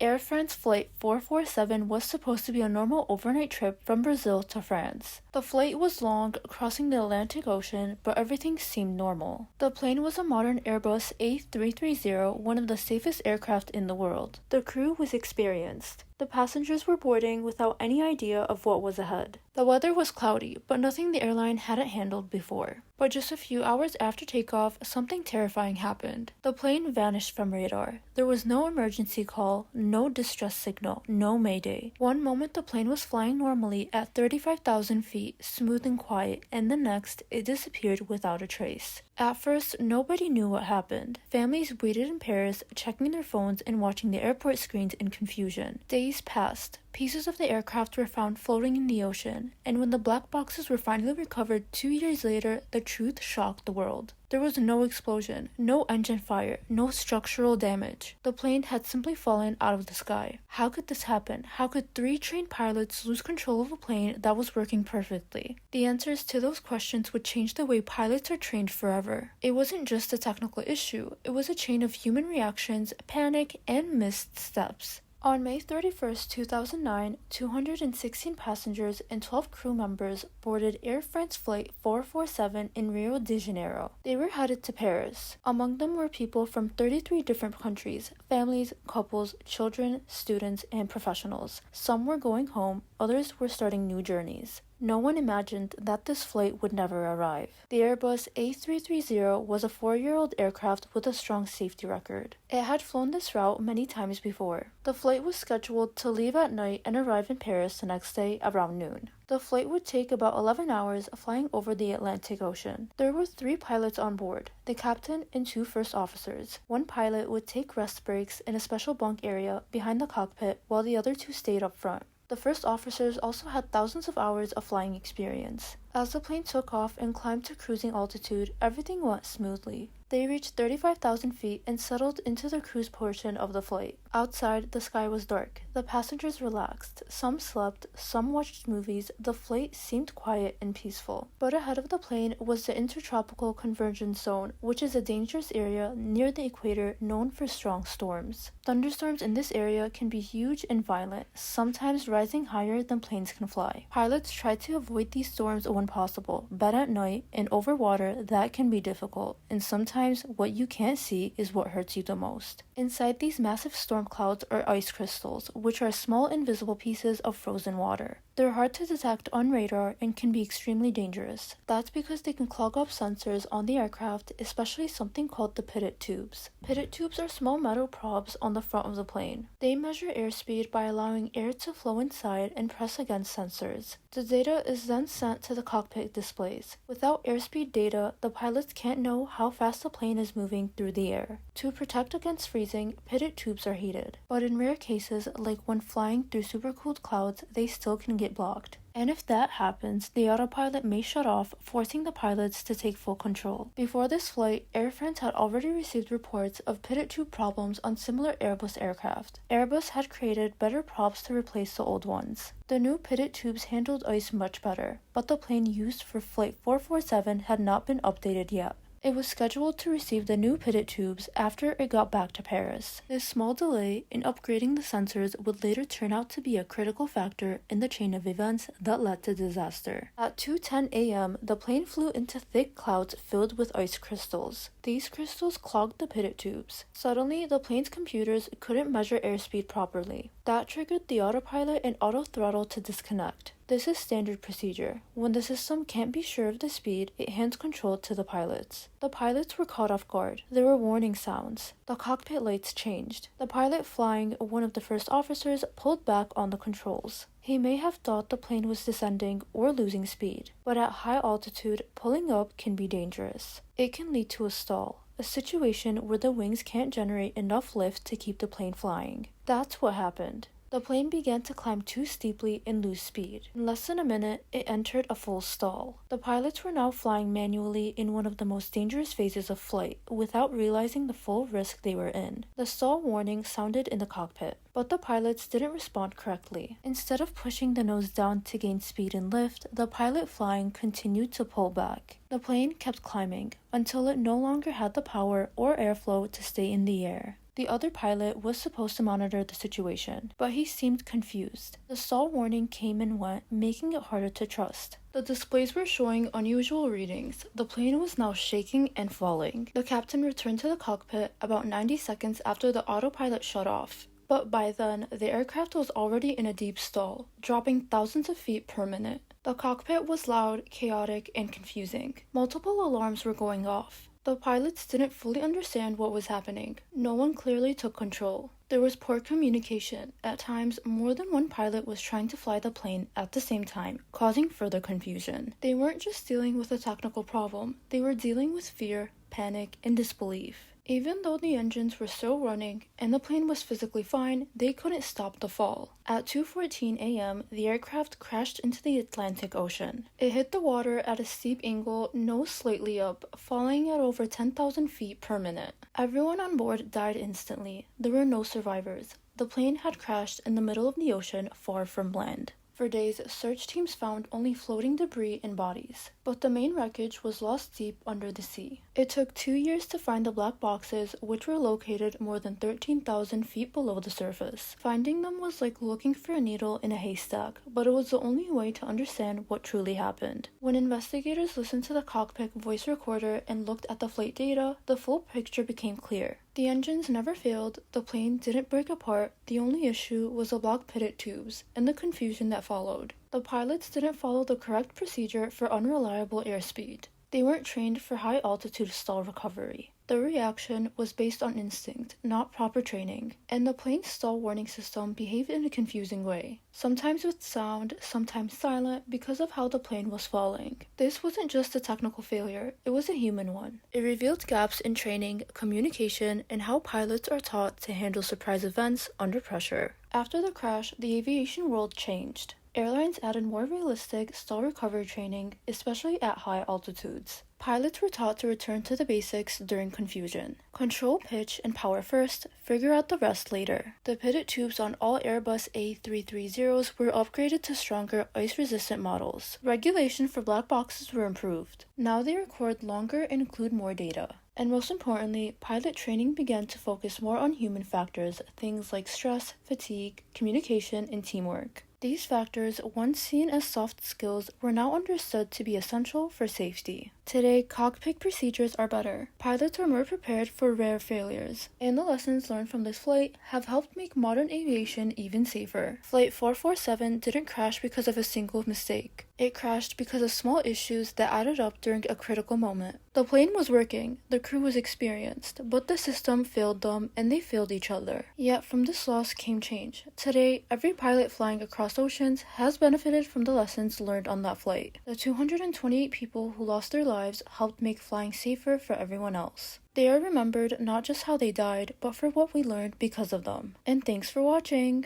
Air France Flight 447 was supposed to be a normal overnight trip from Brazil to France. The flight was long, crossing the Atlantic Ocean, but everything seemed normal. The plane was a modern Airbus A330, one of the safest aircraft in the world. The crew was experienced. The passengers were boarding without any idea of what was ahead. The weather was cloudy, but nothing the airline hadn't handled before. But just a few hours after takeoff, something terrifying happened. The plane vanished from radar. There was no emergency call, no distress signal, no mayday. One moment the plane was flying normally at 35,000 feet, smooth and quiet, and the next, it disappeared without a trace. At first, nobody knew what happened. Families waited in Paris, checking their phones and watching the airport screens in confusion. Days passed. Pieces of the aircraft were found floating in the ocean, and when the black boxes were finally recovered 2 years later, the truth shocked the world. There was no explosion, no engine fire, no structural damage. The plane had simply fallen out of the sky. How could this happen? How could 3 trained pilots lose control of a plane that was working perfectly? The answers to those questions would change the way pilots are trained forever. It wasn't just a technical issue, it was a chain of human reactions, panic, and missed steps. On May 31, 2009, 216 passengers and 12 crew members boarded Air France Flight 447 in Rio de Janeiro. They were headed to Paris. Among them were people from 33 different countries, families, couples, children, students, and professionals. Some were going home, others were starting new journeys. No one imagined that this flight would never arrive. The Airbus A330 was a 4-year-old aircraft with a strong safety record. It had flown this route many times before. The flight was scheduled to leave at night and arrive in Paris the next day around noon. The flight would take about 11 hours flying over the Atlantic Ocean. There were 3 pilots on board, the captain and 2 first officers. One pilot would take rest breaks in a special bunk area behind the cockpit while the other 2 stayed up front. The first officers also had thousands of hours of flying experience. As the plane took off and climbed to cruising altitude, everything went smoothly. They reached 35,000 feet and settled into the cruise portion of the flight. Outside, the sky was dark. The passengers relaxed. Some slept, some watched movies. The flight seemed quiet and peaceful. But ahead of the plane was the Intertropical Convergence Zone, which is a dangerous area near the equator known for strong storms. Thunderstorms in this area can be huge and violent, sometimes rising higher than planes can fly. Pilots try to avoid these storms when possible, but at night and over water, that can be difficult, and sometimes what you can't see is what hurts you the most. Inside these massive storm clouds are ice crystals, which are small invisible pieces of frozen water. They're hard to detect on radar and can be extremely dangerous. That's because they can clog up sensors on the aircraft, especially something called the pitot tubes. Pitot tubes are small metal probes on the front of the plane. They measure airspeed by allowing air to flow inside and press against sensors. The data is then sent to the cockpit displays. Without airspeed data, the pilots can't know how fast the plane is moving through the air. To protect against freezing, pitot tubes are heated. But in rare cases, like when flying through supercooled clouds, they still can get blocked. And if that happens, the autopilot may shut off, forcing the pilots to take full control. Before this flight, Air France had already received reports of pitot tube problems on similar Airbus aircraft. Airbus had created better props to replace the old ones. The new pitot tubes handled ice much better, but the plane used for Flight 447 had not been updated yet. It was scheduled to receive the new pitot tubes after it got back to Paris. This small delay in upgrading the sensors would later turn out to be a critical factor in the chain of events that led to disaster. At 2:10 a.m., the plane flew into thick clouds filled with ice crystals. These crystals clogged the pitot tubes. Suddenly, the plane's computers couldn't measure airspeed properly. That triggered the autopilot and auto throttle to disconnect. This is standard procedure. When the system can't be sure of the speed, it hands control to the pilots. The pilots were caught off guard. There were warning sounds. The cockpit lights changed. The pilot flying one of the first officers pulled back on the controls. He may have thought the plane was descending or losing speed, but at high altitude, pulling up can be dangerous. It can lead to a stall, a situation where the wings can't generate enough lift to keep the plane flying. That's what happened. The plane began to climb too steeply and lose speed. In less than a minute, it entered a full stall. The pilots were now flying manually in one of the most dangerous phases of flight, without realizing the full risk they were in. The stall warning sounded in the cockpit, but the pilots didn't respond correctly. Instead of pushing the nose down to gain speed and lift, the pilot flying continued to pull back. The plane kept climbing until it no longer had the power or airflow to stay in the air. The other pilot was supposed to monitor the situation, but he seemed confused. The stall warning came and went, making it harder to trust. The displays were showing unusual readings. The plane was now shaking and falling. The captain returned to the cockpit about 90 seconds after the autopilot shut off. But by then, the aircraft was already in a deep stall, dropping thousands of feet per minute. The cockpit was loud, chaotic, and confusing. Multiple alarms were going off. The pilots didn't fully understand what was happening. No one clearly took control. There was poor communication. At times, more than one pilot was trying to fly the plane at the same time, causing further confusion. They weren't just dealing with a technical problem, they were dealing with fear, panic, and disbelief. Even though the engines were still running and the plane was physically fine, they couldn't stop the fall. At 2:14 a.m., the aircraft crashed into the Atlantic Ocean. It hit the water at a steep angle, nose slightly up, falling at over 10,000 feet per minute. Everyone on board died instantly. There were no survivors. The plane had crashed in the middle of the ocean, far from land. For days, search teams found only floating debris and bodies, but the main wreckage was lost deep under the sea. It took 2 years to find the black boxes, which were located more than 13,000 feet below the surface. Finding them was like looking for a needle in a haystack, but it was the only way to understand what truly happened. When investigators listened to the cockpit voice recorder and looked at the flight data, the full picture became clear. The engines never failed, the plane didn't break apart, the only issue was the blocked pitot tubes, and the confusion that followed. The pilots didn't follow the correct procedure for unreliable airspeed. They weren't trained for high-altitude stall recovery. The reaction was based on instinct, not proper training, and the plane's stall warning system behaved in a confusing way, sometimes with sound, sometimes silent, because of how the plane was falling. This wasn't just a technical failure, it was a human one. It revealed gaps in training, communication, and how pilots are taught to handle surprise events under pressure. After the crash, the aviation world changed. Airlines added more realistic stall recovery training, especially at high altitudes. Pilots were taught to return to the basics during confusion. Control pitch and power first, figure out the rest later. The pitot tubes on all Airbus A330s were upgraded to stronger ice-resistant models. Regulation for black boxes were improved. Now they record longer and include more data. And most importantly, pilot training began to focus more on human factors, things like stress, fatigue, communication, and teamwork. These factors, once seen as soft skills, were now understood to be essential for safety. Today, cockpit procedures are better. Pilots are more prepared for rare failures, and the lessons learned from this flight have helped make modern aviation even safer. Flight 447 didn't crash because of a single mistake. It crashed because of small issues that added up during a critical moment. The plane was working, the crew was experienced, but the system failed them and they failed each other. Yet from this loss came change. Today, every pilot flying across oceans has benefited from the lessons learned on that flight. The 228 people who lost their lives helped make flying safer for everyone else. They are remembered not just how they died, but for what we learned because of them. And thanks for watching!